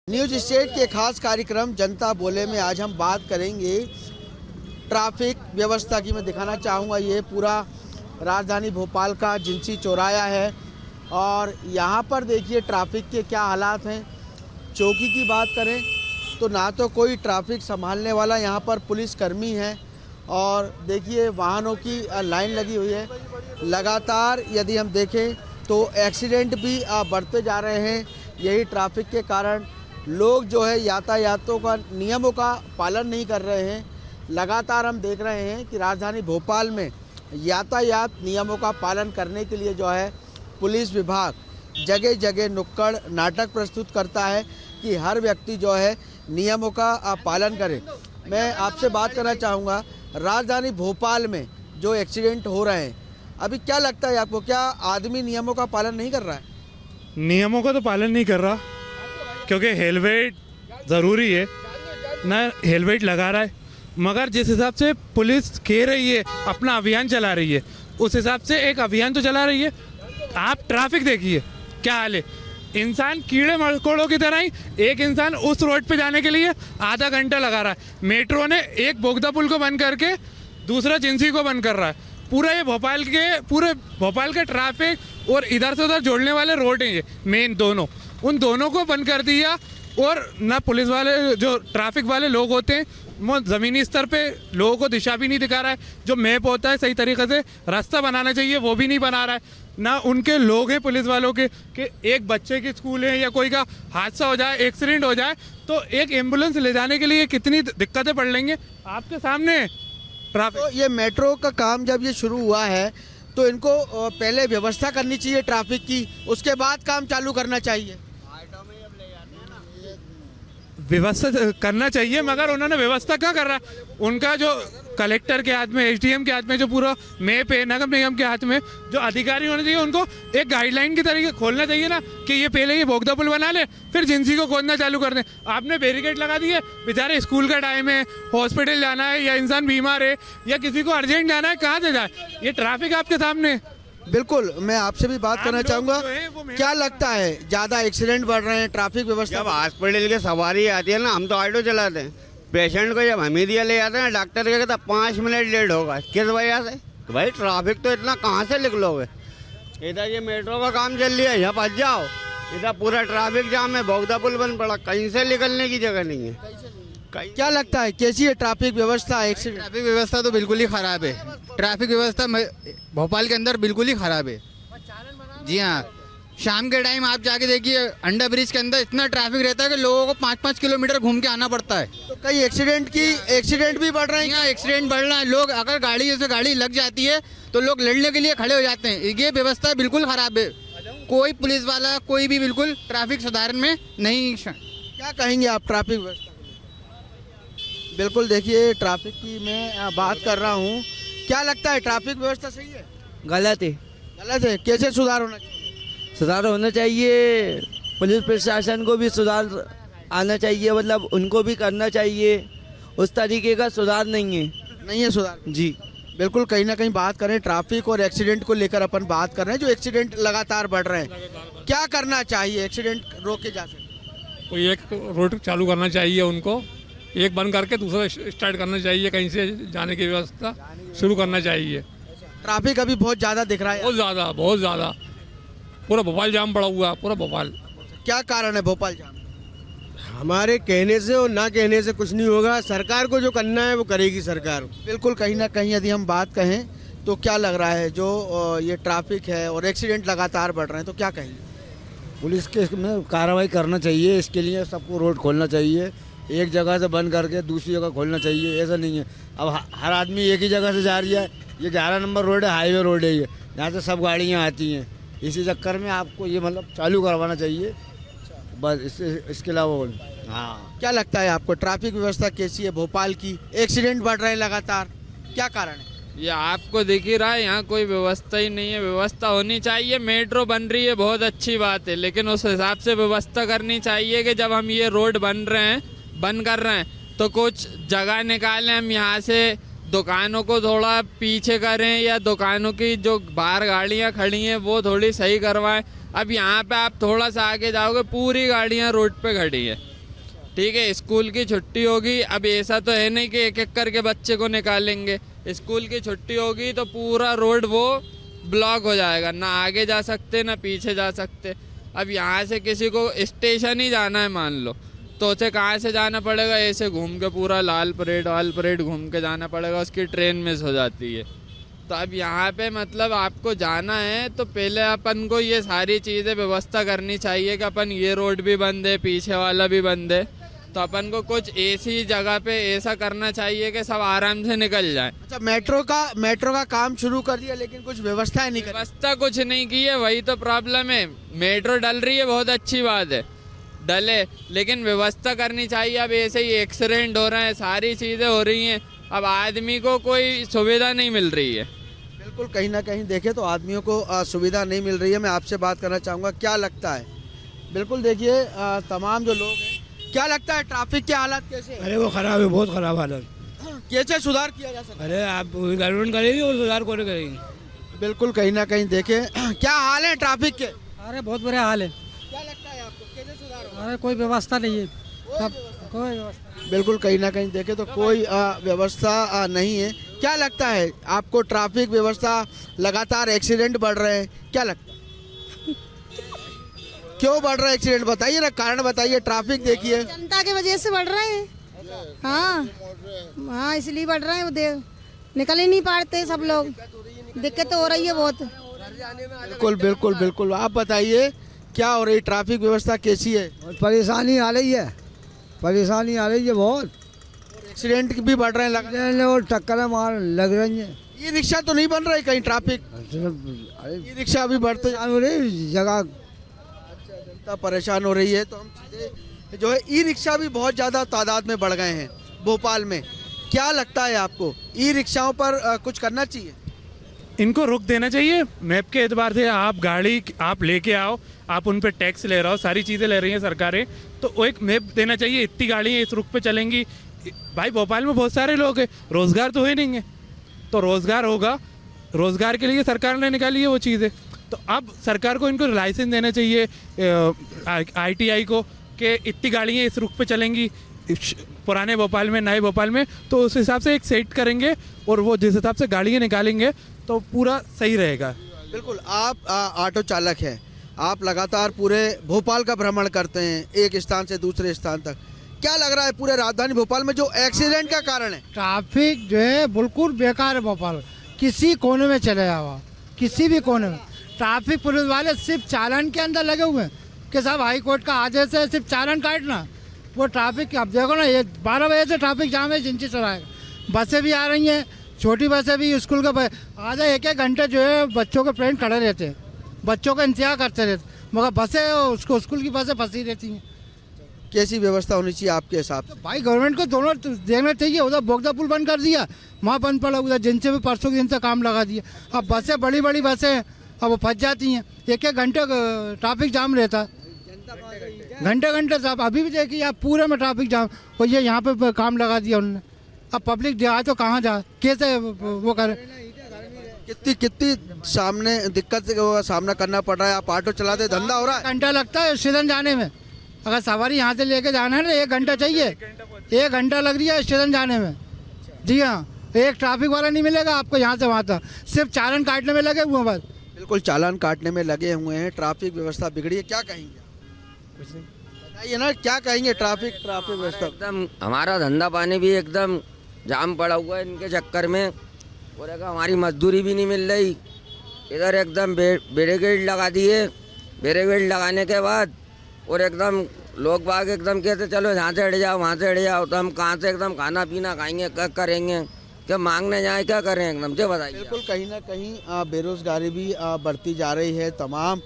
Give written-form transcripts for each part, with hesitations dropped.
News state के खास कार्यक्रम जनता बोले में आज हम बात करेंगे ट्रैफिक व्यवस्था की। मैं दिखाना चाहूँगा ये पूरा राजधानी भोपाल का जिंसी चौराया है और यहाँ पर देखिए ट्रैफिक के क्या हालात हैं। चौकी की बात करें तो ना तो कोई ट्रैफिक संभालने वाला यहाँ पर पुलिसकर्मी है और देखिए वाहनों की लाइन लगी हुई है। लगातार यदि हम देखें तो एक्सीडेंट भी बढ़ते जा रहे हैं। यही ट्रैफिक के कारण लोग जो है यातायातों का नियमों का पालन नहीं कर रहे हैं। लगातार हम देख रहे हैं कि राजधानी भोपाल में यातायात नियमों का पालन करने के लिए जो है पुलिस विभाग जगह जगह नुक्कड़ नाटक प्रस्तुत करता है कि हर व्यक्ति जो है नियमों का पालन करे। मैं आपसे बात करना चाहूँगा, राजधानी भोपाल में जो एक्सीडेंट हो रहे हैं अभी क्या लगता है आपको, क्या आदमी नियमों का पालन नहीं कर रहा है? नियमों का तो पालन नहीं कर रहा क्योंकि हेलमेट ज़रूरी है, ना हेलमेट लगा रहा है। मगर जिस हिसाब से पुलिस कह रही है अपना अभियान चला रही है उस हिसाब से एक अभियान तो चला रही है। आप ट्रैफिक देखिए क्या हाल है। इंसान कीड़े मकोड़ों की तरह ही एक इंसान उस रोड पे जाने के लिए आधा घंटा लगा रहा है। मेट्रो ने एक बोगदा पुल को बंद करके दूसरा जिंसी को बंद कर रहा है। पूरा ये पूरे भोपाल के ट्रैफिक और इधर से उधर जोड़ने वाले रोड हैं ये मेन दोनों, उन दोनों को बंद कर दिया। और ना पुलिस वाले जो ट्रैफिक वाले लोग होते हैं वो ज़मीनी स्तर पे लोगों को दिशा भी नहीं दिखा रहा है। जो मैप होता है सही तरीके से रास्ता बनाना चाहिए वो भी नहीं बना रहा है। ना उनके लोग हैं पुलिस वालों के कि एक बच्चे की स्कूल है या कोई का हादसा हो जाए, एक्सीडेंट हो जाए तो एक एम्बुलेंस ले जाने के लिए कितनी दिक्कतें पड़ लेंगे आपके सामने ट्रैफिक। तो ये मेट्रो का काम जब ये शुरू हुआ है तो इनको पहले व्यवस्था करनी चाहिए ट्रैफिक की, उसके बाद काम चालू करना चाहिए। व्यवस्था करना चाहिए मगर उन्होंने व्यवस्था क्या कर रहा है। उनका जो कलेक्टर के हाथ में, एसडीएम के हाथ में जो पूरा मैप है, नगर निगम के हाथ में जो अधिकारी होने चाहिए उनको एक गाइडलाइन की तरीके खोलना चाहिए ना कि ये पहले ये बोगदा पुल बना ले फिर जिंसी को खोदना चालू कर दें। आपने बैरिकेड लगा दिए, बेचारे स्कूल का टाइम है, हॉस्पिटल जाना है या इंसान बीमार है या किसी को अर्जेंट जाना है, कहाँ से जाए? ये ट्रैफिक आपके सामने। बिल्कुल, मैं आपसे भी बात करना चाहूँगा, क्या लगता है ज़्यादा एक्सीडेंट बढ़ रहे हैं ट्रैफिक व्यवस्था? जब हॉस्पिटल की सवारी आती है ना, हम तो ऑटो चलाते हैं, पेशेंट को जब हम ही दिया ले जाते हैं डॉक्टर के कहता 5 मिनट लेट होगा, किस वजह से? तो भाई ट्रैफिक तो इतना कहाँ से लिख लोगे। इधर ये मेट्रो का काम चल रहा है, यहाँ फंस जाओ, इधर पूरा ट्रैफिक जाम है, बोगदा पुल बंद पड़ा, कहीं से निकलने की जगह नहीं है। क्या लगता है कैसी है ट्रैफिक व्यवस्था? एक्सीडेंट ट्रैफिक व्यवस्था तो बिल्कुल ही ख़राब है। ट्रैफिक व्यवस्था भोपाल के अंदर बिल्कुल ही ख़राब है। जी हाँ, शाम के टाइम आप जाके देखिए अंडर ब्रिज के अंदर इतना ट्रैफिक रहता है कि लोगों को 5-5 किलोमीटर घूम के आना पड़ता है। तो कई एक्सीडेंट भी बढ़ रहे हैं। यहाँ एक्सीडेंट बढ़ रहा है। लोग अगर गाड़ी लग जाती है तो लोग लड़ने के लिए खड़े हो जाते हैं। ये व्यवस्था बिल्कुल ख़राब है। कोई पुलिस वाला कोई भी बिल्कुल ट्रैफिक सुधारने में नहीं। क्या कहेंगे आप ट्रैफिक व्यवस्था? बिल्कुल, देखिए ट्रैफिक की मैं बात कर रहा हूँ। क्या लगता है ट्रैफिक व्यवस्था सही है? गलत है। गलत है, कैसे सुधार होना चाहिए? सुधार होना चाहिए, पुलिस प्रशासन को भी सुधार आना चाहिए, मतलब उनको भी करना चाहिए। उस तरीके का सुधार नहीं है सुधार जी। बिल्कुल, कहीं ना कहीं बात करें ट्रैफिक और एक्सीडेंट को लेकर अपन बात कर रहे हैं, जो एक्सीडेंट लगातार बढ़ रहे हैं, क्या करना चाहिए एक्सीडेंट रोके जा सके? कोई एक रोड चालू करना चाहिए उनको, एक बंद करके दूसरा स्टार्ट करना चाहिए, कहीं से जाने की व्यवस्था शुरू करना चाहिए। ट्रैफिक अभी बहुत ज़्यादा दिख रहा है। बहुत ज़्यादा पूरा भोपाल जाम पड़ा हुआ है, पूरा भोपाल। क्या कारण है भोपाल जाम? हमारे कहने से और ना कहने से कुछ नहीं होगा। सरकार को जो करना है वो करेगी सरकार। बिल्कुल, कहीं ना कहीं यदि हम बात कहें तो क्या लग रहा है जो ये ट्रैफिक है और एक्सीडेंट लगातार बढ़ रहे हैं, तो क्या कहेंगे? पुलिस के में कार्रवाई करना चाहिए। इसके लिए सबको रोड खोलना चाहिए, एक जगह से बंद करके दूसरी जगह खोलना चाहिए। ऐसा नहीं है अब हर आदमी एक ही जगह से जा रही है। ये 11 नंबर रोड है, हाईवे रोड है, ये यहाँ से सब गाड़ियाँ आती हैं। इसी चक्कर में आपको ये मतलब चालू करवाना चाहिए बस, इसके अलावा। हाँ, क्या लगता है आपको ट्रैफिक व्यवस्था कैसी है भोपाल की? एक्सीडेंट बढ़ रहे हैं लगातार, क्या कारण है? ये आपको दिख ही रहा है, यहाँ कोई व्यवस्था ही नहीं है। व्यवस्था होनी चाहिए। मेट्रो बन रही है, बहुत अच्छी बात है, लेकिन उस हिसाब से व्यवस्था करनी चाहिए कि जब हम ये रोड बंद कर रहे हैं तो कुछ जगह निकालें, हम यहाँ से दुकानों को थोड़ा पीछे करें या दुकानों की जो बाहर गाड़ियाँ खड़ी हैं वो थोड़ी सही करवाएं। अब यहाँ पे आप थोड़ा सा आगे जाओगे पूरी गाड़ियाँ रोड पे खड़ी हैं, ठीक है, स्कूल की छुट्टी होगी, अब ऐसा तो है नहीं कि एक एक करके बच्चे को निकालेंगे। स्कूल की छुट्टी होगी तो पूरा रोड वो ब्लॉक हो जाएगा, ना आगे जा सकते ना पीछे जा सकते। अब यहाँ से किसी को स्टेशन ही जाना है मान लो, तो उसे कहाँ से जाना पड़ेगा, ऐसे घूम के पूरा लाल परेड घूम के जाना पड़ेगा, उसकी ट्रेन मिस हो जाती है। तो अब यहाँ पे मतलब आपको जाना है तो पहले अपन को ये सारी चीज़ें व्यवस्था करनी चाहिए कि अपन ये रोड भी बंद है, पीछे वाला भी बंद है, तो अपन को कुछ ऐसी जगह पे ऐसा करना चाहिए कि सब आराम से निकल जाए। अच्छा, मेट्रो का काम शुरू कर दिया लेकिन कुछ व्यवस्था नहीं कर। व्यवस्था कुछ नहीं की है, वही तो प्रॉब्लम है। मेट्रो डल रही है, बहुत अच्छी बात है, डले, लेकिन व्यवस्था करनी चाहिए। अब ऐसे ही एक्सीडेंट हो रहे हैं, सारी चीज़ें हो रही हैं, अब आदमी को कोई सुविधा नहीं मिल रही है। बिल्कुल, कहीं ना कहीं देखें तो आदमियों को सुविधा नहीं मिल रही है। मैं आपसे बात करना चाहूँगा, क्या लगता है? बिल्कुल देखिए, तमाम जो लोग हैं, क्या लगता है ट्रैफिक के हालात कैसे हैं? अरे वो खराब है, बहुत खराब हालत। कैसे सुधार किया जा सकता है? अरे आप गवर्नमेंट करेगी और सुधार कौन करेगी? बिल्कुल, कहीं ना कहीं देखें क्या हाल है ट्रैफिक के। अरे बहुत बुरे हाल है। क्या लगता है आपको, कैसे सुधार होगा? अरे कोई व्यवस्था नहीं है, कोई व्यवस्था। बिल्कुल, कहीं ना कहीं देखें तो कोई व्यवस्था नहीं है। क्या लगता है आपको, ट्रैफिक व्यवस्था, लगातार एक्सीडेंट बढ़ रहे हैं, क्या लगता है क्यों बढ़ रहा है एक्सीडेंट? बताइए ना, कारण बताइए। ट्रैफिक देखिए, जनता की वजह से बढ़ रहे हैं। हाँ, इसलिए बढ़ रहे हैं, निकल ही नहीं पाते सब लोग, दिक्कत हो रही है बहुत। बिल्कुल बिल्कुल बिल्कुल, आप बताइए क्या हो रही, ट्रैफिक व्यवस्था कैसी है? परेशानी आ रही है, परेशानी आ रही है बहुत। एक्सीडेंट भी बढ़ रहे हैं, लग रहे हैं और टक्कर मार लग रही है। ई रिक्शा तो नहीं बन रही कहीं ट्रैफिक? ई रिक्शा भी बढ़ते जगह जनता परेशान हो रही है। तो हम सीधे जो है, ई रिक्शा भी बहुत ज़्यादा तादाद में बढ़ गए हैं भोपाल में। क्या लगता है आपको, ई रिक्शाओं पर कुछ करना चाहिए? इनको रोक देना चाहिए। मैप के एतबार से आप गाड़ी आप लेके आओ, आप उन पे टैक्स ले रहे हो, सारी चीज़ें ले रही हैं सरकारें, तो वो एक मैप देना चाहिए, इतनी गाड़ियाँ इस रुख पे चलेंगी। भाई भोपाल में बहुत सारे लोग हैं, रोज़गार तो है नहीं है, तो रोज़गार होगा, रोज़गार के लिए सरकार ने निकाली है वो चीज़ें। तो अब सरकार को इनको लाइसेंस देना चाहिए ITI को, कि इतनी गाड़ियाँ इस रुख पे चलेंगी पुराने भोपाल में, नए भोपाल में, तो उस हिसाब से एक सेट करेंगे और वो जिस हिसाब से गाड़ियाँ निकालेंगे तो पूरा सही रहेगा। बिल्कुल, आप ऑटो चालक हैं, आप लगातार पूरे भोपाल का भ्रमण करते हैं, एक स्थान से दूसरे स्थान तक। क्या लग रहा है पूरे राजधानी भोपाल में जो एक्सीडेंट का कारण है? ट्रैफिक जो है बिल्कुल बेकार है भोपाल, किसी कोने में चले जाओ, किसी भी कोने में ट्रैफिक पुलिस वाले सिर्फ चालान के अंदर लगे हुए हैं कि साहब हाई कोर्ट का आदेश है सिर्फ चालान काटना। वो ट्रैफिक, अब देखो ना, ये 12 बजे से ट्रैफिक जाम है जिंची चौराहे। बसें भी आ रही हैं, छोटी बसें भी, स्कूल का आधा एक घंटे जो है बच्चों के पेरेंट खड़े रहते हैं, बच्चों का इंतजार करते रहते, मगर बसें उसको स्कूल की बसें फंसी रहती हैं। कैसी व्यवस्था होनी चाहिए आपके हिसाब से? भाई गवर्नमेंट को दोनों देखना चाहिए। उधर बोगदा पुल बंद कर दिया, वहाँ बंद पड़ा, उधर जिनसे भी परसों के दिन से काम लगा दिया। अब बसें बड़ी बड़ी बसें अब वो फंस जाती हैं, एक घंटे ट्रैफिक जाम रहता है, घंटे साहब। अभी भी देखिए आप, पूरे में ट्रैफिक जाम, और ये यहाँ पे काम लगा दिया उन्होंने। अब पब्लिक जाए तो कहाँ जाए, कैसे वो करे? कितनी सामने दिक्कत का सामना करना पड़ रहा है? आप ऑटो चलाते, धंधा हो रहा है? घंटा लगता है स्टेशन जाने में। अगर सवारी यहाँ से लेके जाना है ना, 1 घंटा चाहिए, 1 घंटा लग रही है स्टेशन जाने में। जी हाँ, एक ट्रैफिक वाला नहीं मिलेगा आपको यहाँ से वहाँ तक, सिर्फ चालान काटने में लगे हुए हैं बस। बिल्कुल, चालान काटने में लगे हुए हैं। ट्रैफिक व्यवस्था बिगड़ी है, क्या कहेंगे? बताइए ना, क्या कहेंगे? ट्रैफिक व्यवस्था एकदम, हमारा धंधा पानी भी एकदम जाम पड़ा हुआ है इनके चक्कर में, और हमारी मजदूरी भी नहीं मिल रही। इधर एकदम बैरिकेड लगा दिए, बैरिकेड लगाने के बाद और एकदम लोग बाग एकदम कहते चलो यहाँ से हट जाओ, वहाँ से हट जाओ, तो हम कहाँ से एकदम खाना पीना खाएंगे, क्या करेंगे, क्या मांगने जाए, क्या करें, एकदम से बताइए। बिल्कुल, कहीं ना कहीं बेरोजगारी भी बढ़ती जा रही है। तमाम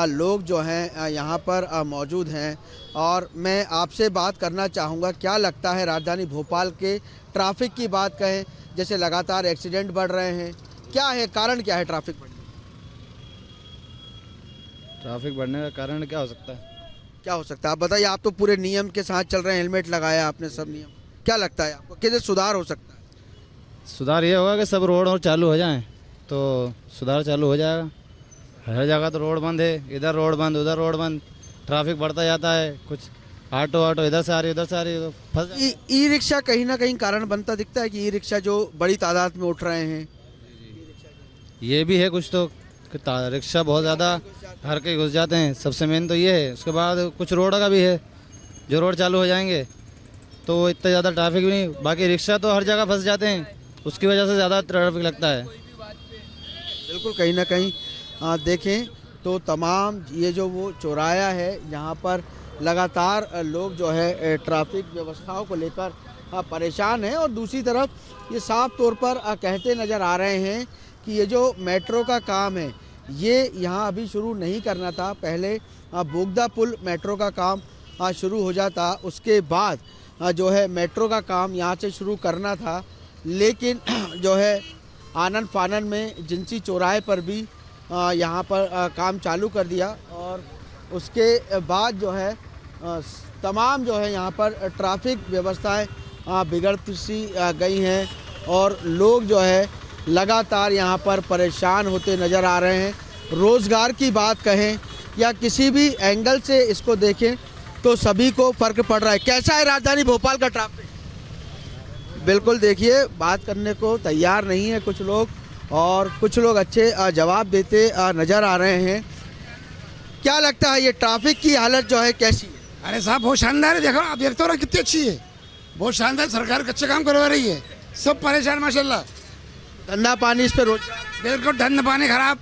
लोग जो हैं यहाँ पर मौजूद हैं, और मैं आपसे बात करना चाहूँगा, क्या लगता है राजधानी भोपाल के ट्रैफिक की बात कहें, जैसे लगातार एक्सीडेंट बढ़ रहे हैं, क्या है कारण, क्या है ट्रैफिक बढ़ने? ट्रैफिक बढ़ने का कारण क्या हो सकता है? क्या हो सकता है आप बताइए? आप तो पूरे नियम के साथ चल रहे हैं, हेलमेट लगाया आपने, सब नियम। क्या लगता है आपको, कैसे सुधार हो सकता है? सुधार ये होगा कि सब रोड और चालू हो जाएं तो सुधार चालू हो जाएगा। हर जगह तो रोड बंद है, इधर रोड बंद, उधर रोड बंद, ट्रैफिक बढ़ता जाता है, कुछ ऑटो इधर से आ रही है, उधर से आ रही है, तो फंस जाते ई रिक्शा कहीं ना कहीं कारण बनता दिखता है कि ई रिक्शा जो बड़ी तादाद में उठ रहे हैं। हैं। ये भी है कुछ तो कि रिक्शा बहुत ज़्यादा हर के घुस जाते हैं, सबसे मेन तो ये है। उसके बाद कुछ रोड का भी है, जो रोड चालू हो जाएंगे तो इतना ज़्यादा ट्रैफिक भी नहीं, बाकी रिक्शा तो हर जगह फंस जाते हैं, उसकी वजह से ज़्यादा ट्रैफिक लगता है। बिल्कुल कहीं ना कहीं देखें तो तमाम ये जो वो चौराया है यहाँ पर लगातार लोग जो है ट्रैफिक व्यवस्थाओं को लेकर परेशान हैं, और दूसरी तरफ ये साफ तौर पर कहते नज़र आ रहे हैं कि ये जो मेट्रो का काम है ये यहाँ अभी शुरू नहीं करना था। पहले बोगदा पुल मेट्रो का काम शुरू हो जाता, उसके बाद जो है मेट्रो का काम यहाँ से शुरू करना था, लेकिन जो है आनन फानन में जिंसी चौराहे पर भी यहाँ पर काम चालू कर दिया, और उसके बाद जो है तमाम जो है यहाँ पर ट्रैफिक व्यवस्थाएं बिगड़ती सी गई हैं, और लोग जो है लगातार यहाँ पर परेशान होते नज़र आ रहे हैं। रोज़गार की बात कहें या किसी भी एंगल से इसको देखें तो सभी को फ़र्क पड़ रहा है। कैसा है राजधानी भोपाल का ट्रैफिक? बिल्कुल देखिए, बात करने को तैयार नहीं है कुछ लोग, और कुछ लोग अच्छे जवाब देते नज़र आ रहे हैं। क्या लगता है ये ट्रैफिक की हालत जो है कैसी है? अरे साहब बहुत शानदार है, देखो आप देखते हो ना कितनी अच्छी है, बहुत शानदार। सरकार अच्छे काम करवा रही है, सब परेशान माशाल्लाह। धंधा पानी इस पर रोज बिल्कुल धंधा पानी खराब,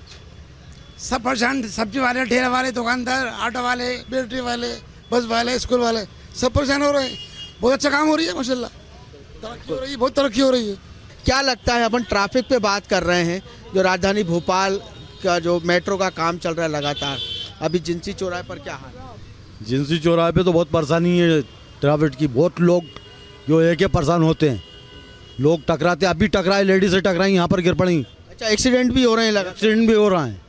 सब परेशान। सब्जी वाले, ठेला वाले, दुकानदार, ऑटो वाले, बैटरी वाले, बस वाले, स्कूल वाले, सब परेशान हो रहे हैं। बहुत अच्छा काम हो रही है माशाल्लाह, तरक्की हो रही है, बहुत तरक्की हो रही है। क्या लगता है, अपन ट्रैफिक पे बात कर रहे हैं, जो राजधानी भोपाल का जो मेट्रो का काम चल रहा है लगातार, अभी जिंसी चौराहे पर क्या हाल है? जिंसी चौराहे पे तो बहुत परेशानी है ट्रैफिक की, बहुत लोग जो एक परेशान होते हैं, लोग टकराते, अभी टकराए, लेडी से टकराई, यहाँ पर गिर पड़ी। अच्छा, एक्सीडेंट भी हो रहे हैं लगा? एक्सीडेंट भी हो रहा है,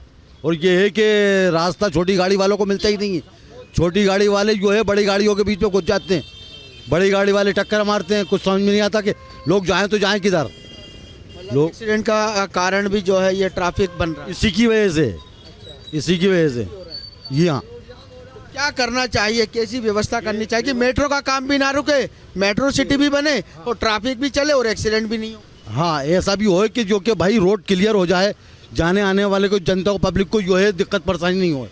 और ये है कि रास्ता छोटी गाड़ी वालों को मिलता ही नहीं है। छोटी गाड़ी वाले जो है बड़ी गाड़ियों के बीच में घुस जाते हैं, बड़ी गाड़ी वाले टक्कर मारते हैं, कुछ समझ में नहीं आता कि लोग जाएं तो जाएं किधर। लोग एक्सीडेंट का कारण भी जो है ये ट्रैफिक बन रहा है, इसी की वजह से, इसी की वजह से। जी हाँ, क्या करना चाहिए, कैसी व्यवस्था करनी चाहिए कि मेट्रो का काम भी ना रुके, मेट्रो सिटी भी बने और ट्रैफिक भी चले और एक्सीडेंट भी नहीं हो? हाँ, ऐसा भी हो कि जो कि भाई रोड क्लियर हो जाए, जाने आने वाले को, जनता को, पब्लिक को जो है दिक्कत परेशानी नहीं हो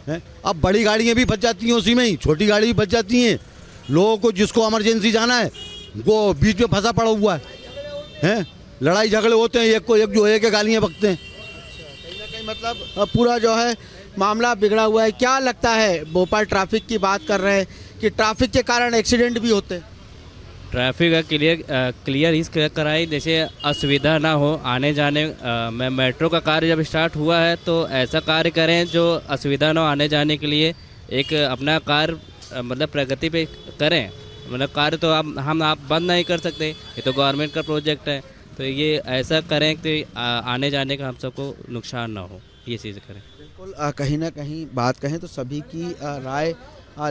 है। अब बड़ी गाड़ियाँ भी बच जाती हैं उसी में ही, छोटी गाड़ी भी बच जाती हैं। लोगों को जिसको इमरजेंसी जाना है वो बीच में फंसा पड़ा हुआ है, लड़ाई झगड़े होते हैं, एक को एक जो है कि गालियाँ बकते हैं। कहीं ना कहीं मतलब पूरा जो है मामला बिगड़ा हुआ है। क्या लगता है, भोपाल ट्रैफिक की बात कर रहे हैं कि ट्रैफिक के कारण एक्सीडेंट भी होते हैं? ट्रैफिक का क्लियर इस कराई, जैसे असुविधा ना हो आने जाने में। मेट्रो का कार्य जब स्टार्ट हुआ है तो ऐसा कार्य करें जो असुविधा ना हो आने जाने के लिए, एक अपना कार्य मतलब प्रगति पे करें। मतलब कार्य तो हम आप बंद नहीं कर सकते, ये तो गवर्नमेंट का प्रोजेक्ट है, तो ये ऐसा करें कि आने जाने का हम सबको नुकसान ना हो, ये चीज़ करें। बिल्कुल कहीं ना कहीं बात कहें तो सभी की राय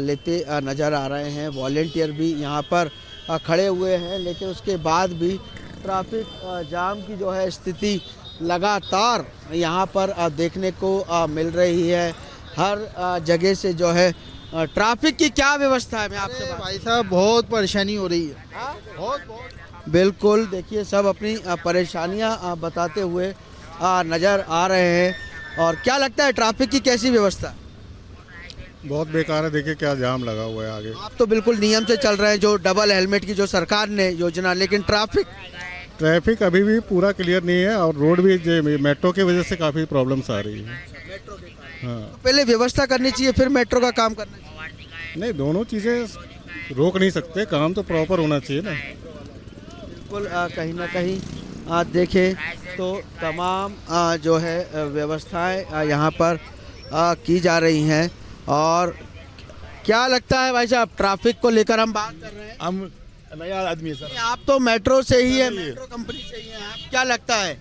लेते नज़र आ रहे हैं। वॉलेंटियर भी यहाँ पर खड़े हुए हैं, लेकिन उसके बाद भी ट्रैफिक जाम की जो है स्थिति लगातार यहाँ पर देखने को मिल रही है। हर जगह से जो है ट्रैफिक की क्या व्यवस्था है? मैं आपसे भाई साहब बहुत परेशानी हो रही है, बहुत। बिल्कुल देखिए, सब अपनी परेशानियाँ बताते हुए नज़र आ रहे हैं। और क्या लगता है ट्रैफिक की कैसी व्यवस्था? बहुत बेकार है, देखिए क्या जाम लगा हुआ है आगे। आप तो बिल्कुल नियम से चल रहे हैं, जो डबल हेलमेट की जो सरकार ने योजना, लेकिन ट्रैफिक अभी भी पूरा क्लियर नहीं है, और रोड भी मेट्रो की वजह से काफ़ी प्रॉब्लम्स आ रही है। हाँ, तो पहले व्यवस्था करनी चाहिए, फिर मेट्रो का काम करना चाहिए। नहीं, दोनों चीज़ें रोक नहीं सकते, काम तो प्रॉपर होना चाहिए ना। बिल्कुल कहीं ना कहीं देखें तो तमाम जो है व्यवस्थाएं यहाँ पर की जा रही हैं। और क्या लगता है भाई साहब, ट्रैफिक को लेकर हम बात कर रहे हैं, हम नया आदमी है सर। आप तो मेट्रो से ही है, मेट्रो कंपनी से ही है, आप क्या लगता है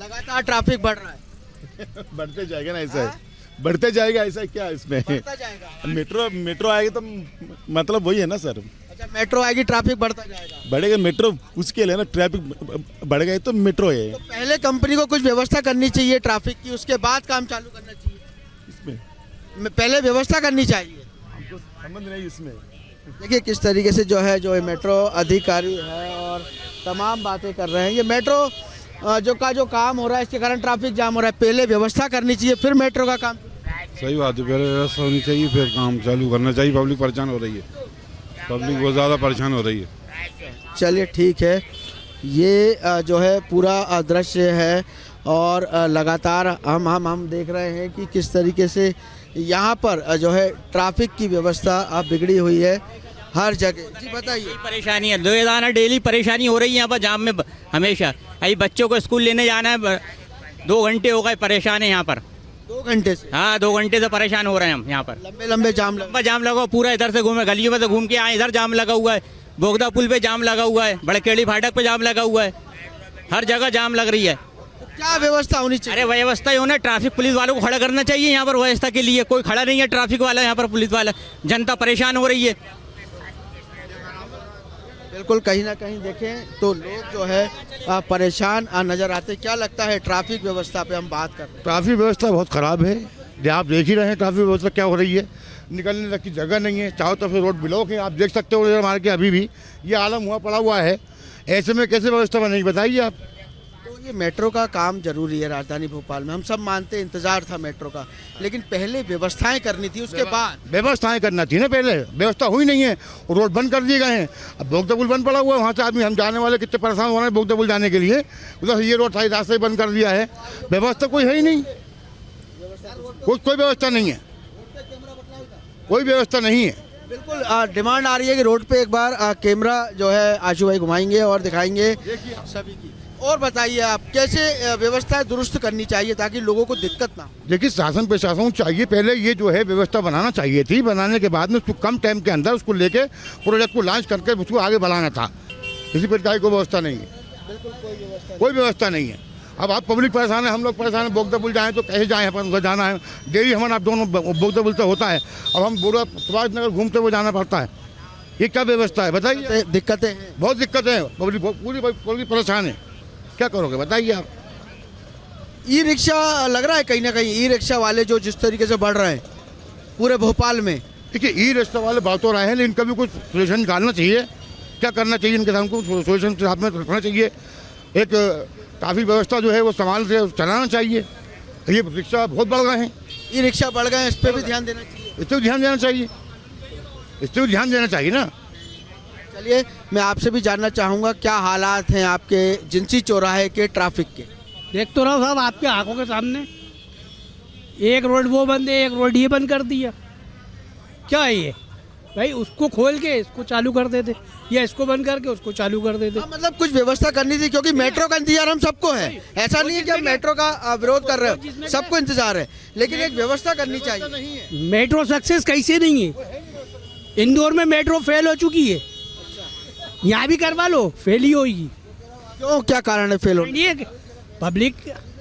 लगातार ट्रैफिक बढ़ रहा है? बढ़ते जाएगा ना, ऐसा है, बढ़ते जाएगा, ऐसा क्या इसमें बढ़ता जाएगा? मेट्रो आएगी तो मतलब वही है ना सर। अच्छा, मेट्रो आएगी, ट्रैफिक बढ़ता जाएगा, बढ़ेगा मेट्रो, उसके लिए ना ट्रैफिक बढ़ गए तो मेट्रो है। तो पहले कंपनी को कुछ व्यवस्था करनी चाहिए ट्रैफिक की, उसके बाद काम चालू करना चाहिए। इसमें पहले व्यवस्था करनी चाहिए। हमको संबंध नहीं इसमें। देखिए किस तरीके से जो है मेट्रो अधिकारी है और तमाम बातें कर रहे हैं। ये मेट्रो जो काम हो रहा है इसके कारण ट्रैफिक जाम हो रहा है। पहले व्यवस्था करनी चाहिए फिर मेट्रो का काम। सही बात है, पहले व्यवस्था होनी चाहिए फिर काम चालू करना चाहिए। पब्लिक परेशान हो रही है, पब्लिक बहुत ज़्यादा परेशान हो रही है। चलिए ठीक है, ये जो है पूरा दृश्य है और लगातार हम देख रहे हैं कि किस तरीके से यहाँ पर जो है ट्रैफिक की व्यवस्था बिगड़ी हुई है हर जगह। जी बताइए। परेशानी है, रोजाना डेली परेशानी हो रही है यहाँ पर जाम में हमेशा। अभी बच्चों को स्कूल लेने जाना है, 2 घंटे हो गए परेशान है यहाँ पर। 2 घंटे से? हाँ 2 घंटे से परेशान हो रहे हैं हम यहाँ पर। लंबे जाम लगा, पूरा इधर से घूमे, गलियों में से घूम के आए, इधर जाम लगा हुआ है, बोगदा पुल पे जाम लगा हुआ है, बड़केड़ी फाटक पे जाम लगा हुआ है, हर जगह जाम लग रही है। क्या व्यवस्था होनी चाहिए? अरे व्यवस्था ही होना, ट्रैफिक पुलिस वालों को खड़ा करना चाहिए यहाँ पर व्यवस्था के लिए। कोई खड़ा नहीं है ट्रैफिक वाला यहाँ पर, पुलिस वाला। जनता परेशान हो रही है। बिल्कुल, कहीं ना कहीं देखें तो लोग जो है परेशान नजर आते। क्या लगता है ट्रैफिक व्यवस्था पे हम बात कर रहे हैं? ट्रैफिक व्यवस्था बहुत ख़राब है, आप देख ही रहे हैं ट्रैफिक व्यवस्था क्या हो रही है। निकलने तक की जगह नहीं है, चारों तरफ से रोड ब्लॉक है, आप देख सकते हो मार के अभी भी ये आलम हुआ पड़ा हुआ है। ऐसे में कैसे व्यवस्था बनेगी बताइए आप। तो ये मेट्रो का काम जरूरी है राजधानी भोपाल में, हम सब मानते हैं, इंतजार था मेट्रो का, लेकिन पहले व्यवस्थाएं करनी थी, उसके बाद व्यवस्थाएं करना थी ना। पहले व्यवस्था हुई नहीं है, रोड बंद कर दिए गए हैं। अब बोगदा पुल बंद पड़ा हुआ है, वहाँ से आदमी हम जाने वाले कितने परेशान हो रहे हैं बोगदा पुल जाने के लिए। उधर ये रोड साइड रास्ते बंद कर दिया है, व्यवस्था कोई है ही नहीं, कोई व्यवस्था नहीं है, कोई व्यवस्था नहीं है। बिल्कुल डिमांड आ रही है कि रोड पे एक बार कैमरा जो है आशु भाई घुमाएंगे और दिखाएंगे सभी की। और बताइए आप कैसे व्यवस्था दुरुस्त करनी चाहिए ताकि लोगों को दिक्कत ना हो? देखिए शासन प्रशासन चाहिए, पहले ये जो है व्यवस्था बनाना चाहिए थी, बनाने के बाद में उसको कम टाइम के अंदर उसको लेके प्रोजेक्ट को लॉन्च करके उसको आगे बढ़ाना था। इसी प्रकार की कोई व्यवस्था नहीं है, कोई व्यवस्था नहीं है। अब आप पब्लिक परेशान है, हम लोग परेशान है, बोगदा पुल जाएँ तो कैसे जाएँ, अपन उधर जाना है डेली हमारा दोनों बोगदा पुल से होता है। अब हम पूरा सुभाष नगर घूमते हुए जाना पड़ता है, ये क्या व्यवस्था है बताइए। दिक्कतें हैं, बहुत दिक्कतें हैं, पूरी परेशान है, क्या करोगे बताइए आप। ई रिक्शा लग रहा है कहीं ना कहीं, ई रिक्शा वाले जो जिस तरीके से बढ़ रहे हैं पूरे भोपाल में। देखिए ई रिक्शा वाले बढ़ तो रहे हैं, लेकिन इनका भी कुछ सोल्यूशन निकालना चाहिए। क्या करना चाहिए इनके साथ, को सोल्यूशन के साथ में रखना चाहिए। एक ट्रैफिक व्यवस्था जो है वो संभाल से चलाना चाहिए। ये रिक्शा बहुत बढ़ गए हैं, ई रिक्शा बढ़ गए हैं, इस पर भी ध्यान देना चाहिए। इस पर भी ध्यान देना चाहिए, इस पर भी ध्यान देना चाहिए ना। चलिए मैं आपसे भी जानना चाहूँगा क्या हालात हैं आपके जिंसी चौराहे के ट्रैफिक के? देख तो रहा हूँ साहब आपके आंखों के सामने, एक रोड वो बंद है, एक रोड ये बंद कर दिया। क्या है ये भाई? उसको खोल के इसको चालू कर देते, या इसको बंद करके उसको चालू कर देते। मतलब कुछ व्यवस्था करनी थी, क्योंकि मेट्रो का इंतजार हम सबको है। ऐसा नहीं है कि हम मेट्रो का विरोध कर रहे हो, सबको इंतजार है, लेकिन एक व्यवस्था करनी चाहिए। मेट्रो सक्सेस कैसे नहीं है? इंदौर में मेट्रो फेल हो चुकी है, यहाँ भी करवा लो, फेल ही होगी। क्यों, क्या कारण है फेल होने? पब्लिक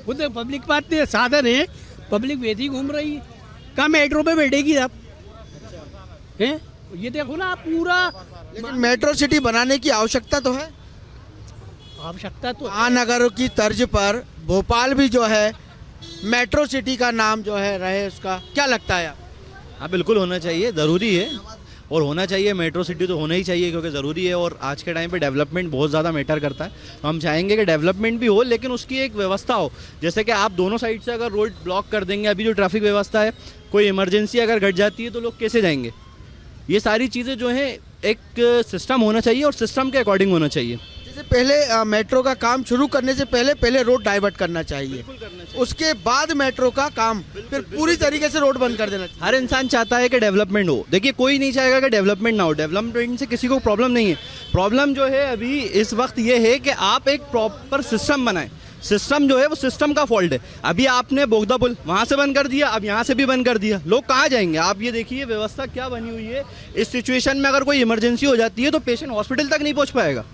खुद पब्लिक बात साधन है, पब्लिक वैसे ही घूम रही है, कहाँ मेट्रो पे बैठेगी आप? हैं ये देखो ना आप पूरा। लेकिन मेट्रो सिटी बनाने की आवश्यकता तो है, आवश्यकता तो महानगरों की तर्ज पर भोपाल भी जो है मेट्रो सिटी का नाम जो है रहे, उसका क्या लगता है? हाँ बिल्कुल होना चाहिए, ज़रूरी है और होना चाहिए। मेट्रो सिटी तो होना ही चाहिए क्योंकि ज़रूरी है, और आज के टाइम पे डेवलपमेंट बहुत ज़्यादा मैटर करता है। तो हम चाहेंगे कि डेवलपमेंट भी हो, लेकिन उसकी एक व्यवस्था हो। जैसे कि आप दोनों साइड से अगर रोड ब्लॉक कर देंगे, अभी जो ट्रैफिक व्यवस्था है, कोई इमरजेंसी अगर घट जाती है तो लोग कैसे जाएंगे? ये सारी चीज़ें जो हैं एक सिस्टम होना चाहिए और सिस्टम के अकॉर्डिंग होना चाहिए। जैसे पहले मेट्रो का काम शुरू करने से पहले रोड डाइवर्ट करना चाहिए, उसके बाद मेट्रो का काम फिर पूरी तरीके से रोड बंद कर देना चाहिए। हर इंसान चाहता है कि डेवलपमेंट हो। देखिए कोई नहीं चाहेगा कि डेवलपमेंट ना हो, डेवलपमेंट से किसी को प्रॉब्लम नहीं है। प्रॉब्लम जो है अभी इस वक्त ये है कि आप एक प्रॉपर सिस्टम बनाएं। सिस्टम जो है वो सिस्टम का फॉल्ट है। अभी आपने बोगदा पुल वहाँ से बंद कर दिया, अब यहाँ से भी बंद कर दिया, लोग कहाँ जाएंगे? आप ये देखिए व्यवस्था क्या बनी हुई है। इस सिचुएशन में अगर कोई इमरजेंसी हो जाती है तो पेशेंट हॉस्पिटल तक नहीं पहुँच पाएगा।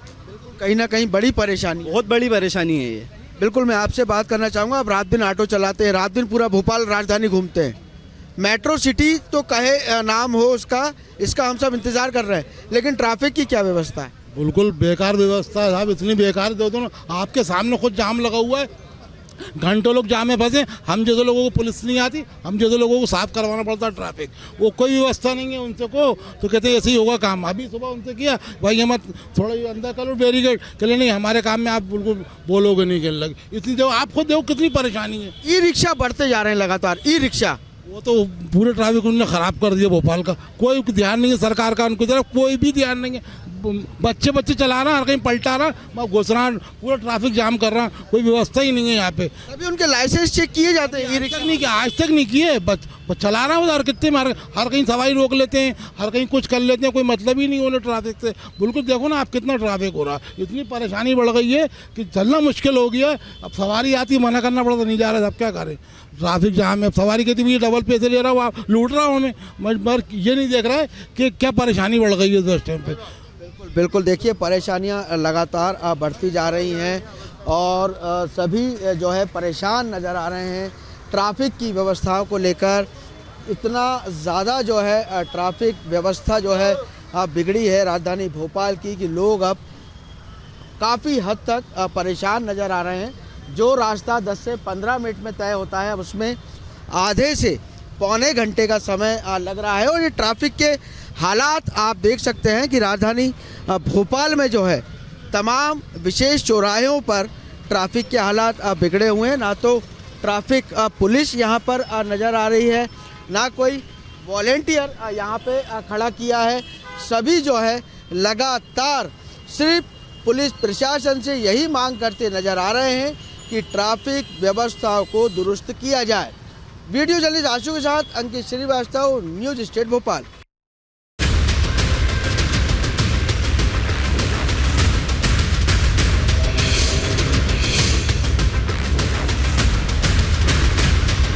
कहीं ना कहीं बड़ी परेशानी, बहुत बड़ी परेशानी है ये। बिल्कुल मैं आपसे बात करना चाहूँगा, आप रात दिन ऑटो चलाते हैं, रात दिन पूरा भोपाल राजधानी घूमते हैं, मेट्रो सिटी तो कहे नाम हो उसका, इसका हम सब इंतजार कर रहे हैं, लेकिन ट्रैफिक की क्या व्यवस्था है? बिल्कुल बेकार व्यवस्था है साहब, इतनी बेकार दे दो ना। आपके सामने खुद जाम लगा हुआ है, घंटों लोग जाम में फंसे, हम जैसे लोगों को पुलिस नहीं आती, हम जैसे लोगों को साफ करवाना पड़ता है ट्रैफिक, वो कोई व्यवस्था नहीं है उनसे को, तो कहते हैं ऐसे ही होगा काम। अभी सुबह उनसे किया भाई हम थोड़ा अंदर करो बैरिकेड, कहले नहीं हमारे काम में आप बिल्कुल बोलोगे नहीं, कहने लगे। इसलिए देखो आप खुद देखो कितनी परेशानी है। ई रिक्शा बढ़ते जा रहे हैं लगातार, ई रिक्शा वो तो पूरे ट्रैफिक उन्होंने ख़राब कर दिया भोपाल का, कोई ध्यान नहीं है सरकार का उनकी तरफ, कोई भी ध्यान नहीं है। बच्चे चला रहा, हर कहीं पलटा रहा, मैं घुस रहा, पूरा ट्रैफिक जाम कर रहा, कोई व्यवस्था ही नहीं है यहाँ पे। अभी उनके लाइसेंस चेक किए जाते हैं? ई रिक्शा नहीं किया, आज तक नहीं किए, चला रहा उधर कितने मार, हर कहीं सवारी रोक लेते हैं, हर कहीं कुछ कर लेते हैं, कोई मतलब ही नहीं उन्हें ट्रैफिक से। बिल्कुल देखो ना आप कितना ट्रैफिक हो रहा है, इतनी परेशानी बढ़ गई है कि चलना मुश्किल हो गया। अब सवारी आती है मना करना पड़ता, नहीं जा रहा, अब क्या करें, ट्रैफिक जाम है। सवारी कहती भी डबल पैसे ले रहा हूँ, आप लूट रहा हूँ हमें, मगर ये नहीं देख रहा है कि क्या परेशानी बढ़ गई है इस टाइम पे। बिल्कुल देखिए परेशानियां लगातार बढ़ती जा रही हैं और सभी जो है परेशान नज़र आ रहे हैं ट्रैफिक की व्यवस्थाओं को लेकर। इतना ज़्यादा जो है ट्रैफिक व्यवस्था जो है बिगड़ी है राजधानी भोपाल की कि लोग अब काफ़ी हद तक परेशान नज़र आ रहे हैं। जो रास्ता 10 से 15 मिनट में तय होता है उसमें आधे से पौने घंटे का समय लग रहा है। और ये ट्रैफिक के हालात आप देख सकते हैं कि राजधानी भोपाल में जो है तमाम विशेष चौराहों पर ट्रैफिक के हालात बिगड़े हुए हैं। ना तो ट्रैफिक पुलिस यहाँ पर नज़र आ रही है, ना कोई वॉलेंटियर यहाँ पे खड़ा किया है। सभी जो है लगातार सिर्फ पुलिस प्रशासन से यही मांग करते नज़र आ रहे हैं कि ट्रैफिक व्यवस्थाओं को दुरुस्त किया जाए। वीडियो जर्नलिस्ट आशु के साथ अंकित श्रीवास्तव, न्यूज़ स्टेट भोपाल।